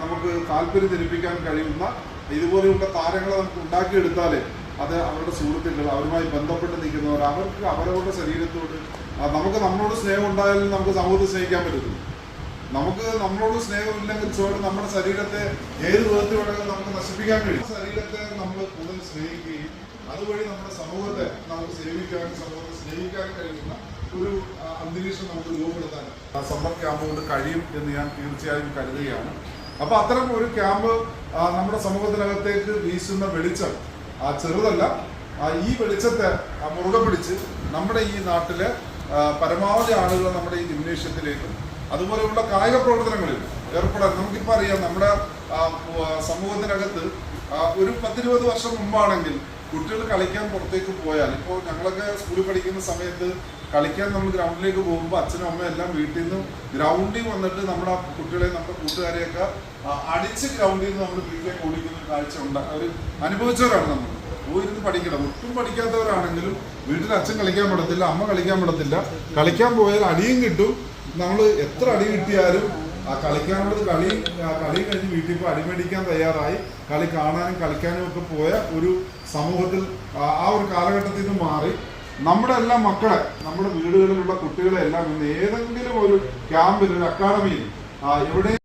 നമുക്ക് താല്പര്യം ജനിപ്പിക്കാൻ കഴിയുന്ന ഇതുപോലെയുള്ള താരങ്ങളെ നമുക്ക് ഉണ്ടാക്കിയെടുത്താലേ അത് അവരുടെ സുഹൃത്തുക്കൾ, അവരുമായി ബന്ധപ്പെട്ട് നിൽക്കുന്നവർ, അവർക്ക് അവരവരുടെ ശരീരത്തോട് നമുക്ക് നമ്മളോട് സ്നേഹം ഉണ്ടായാലും നമുക്ക് സമൂഹത്തെ സ്നേഹിക്കാൻ പറ്റുന്നു. നമുക്ക് നമ്മളോട് സ്നേഹമില്ലെങ്കിൽ നമ്മുടെ ശരീരത്തെ ഏത് വിധത്തിൽ വേണമെങ്കിലും നമുക്ക് നശിപ്പിക്കാൻ കഴിയും. ശരീരത്തെ നമ്മൾ കൂടുതൽ സ്നേഹിക്കുകയും അതുവഴി നമ്മുടെ സമൂഹത്തെ നമുക്ക് സേവിക്കാനും സമൂഹത്തെ സ്നേഹിക്കാനും കഴിയുന്ന ഒരു അന്തരീക്ഷം നമുക്ക് രൂപപ്പെടുത്താൻ സമ്മർ ക്യാമ്പ് കൊണ്ട് കഴിയും എന്ന് ഞാൻ തീർച്ചയായും കരുതുകയാണ്. അപ്പൊ അത്തരം ഒരു ക്യാമ്പ് നമ്മുടെ സമൂഹത്തിനകത്തേക്ക് വീശുന്ന വെളിച്ചം ചെറുതല്ല. ഈ വെളിച്ചത്തെ മുറുകെ പിടിച്ച് നമ്മുടെ ഈ നാട്ടിലെ പരമാവധി ആളുകൾ നമ്മുടെ ഈ ജിംനേഷ്യത്തിലേക്കും അതുപോലെയുള്ള കായിക പ്രവർത്തനങ്ങളിൽ ഏർപ്പെടാൻ നമുക്കിപ്പോൾ അറിയാം. നമ്മുടെ സമൂഹത്തിനകത്ത് ഒരു 10-20 വർഷം മുമ്പാണെങ്കിൽ കുട്ടികൾ കളിക്കാൻ പുറത്തേക്ക് പോയാൽ, ഇപ്പോൾ ഞങ്ങളൊക്കെ സ്കൂളിൽ പഠിക്കുന്ന സമയത്ത് കളിക്കാൻ നമ്മൾ ഗ്രൗണ്ടിലേക്ക് പോകുമ്പോൾ അച്ഛനും അമ്മയും എല്ലാം വീട്ടിൽ നിന്ന് ഗ്രൗണ്ടിൽ വന്നിട്ട് നമ്മുടെ കുട്ടികളെ, നമ്മുടെ കൂട്ടുകാരെയൊക്കെ അടിച്ച് ഗ്രൗണ്ടിൽ നിന്ന് നമ്മൾ വീട്ടിലേക്ക് ഓടിക്കുന്ന കാഴ്ച അവർ അനുഭവിച്ചവരാണ്. നമ്മൾ പോയിരുന്ന് പഠിക്കണം. ഒട്ടും പഠിക്കാത്തവരാണെങ്കിലും വീട്ടിൽ അച്ഛൻ കളിക്കാൻ പറ്റത്തില്ല, അമ്മ കളിക്കാൻ പറ്റത്തില്ല. കളിക്കാൻ പോയാൽ അടിയും കിട്ടും. നമ്മൾ എത്ര അടി കിട്ടിയാലും കളിക്കാനുള്ളത് കളി കഴിഞ്ഞ് വീട്ടിൽ ഇപ്പോൾ അടിമേടിക്കാൻ തയ്യാറായി കളി കാണാനും കളിക്കാനും ഒക്കെ പോയ ഒരു സമൂഹത്തിൽ ആ ഒരു കാലഘട്ടത്തിൽ നിന്ന് മാറി നമ്മുടെ എല്ലാ മക്കളെ, നമ്മുടെ വീടുകളിലുള്ള കുട്ടികളെ എല്ലാം ഇന്ന് ഏതെങ്കിലും ഒരു ക്യാമ്പിൽ, ഒരു അക്കാഡമിയിൽ എവിടെ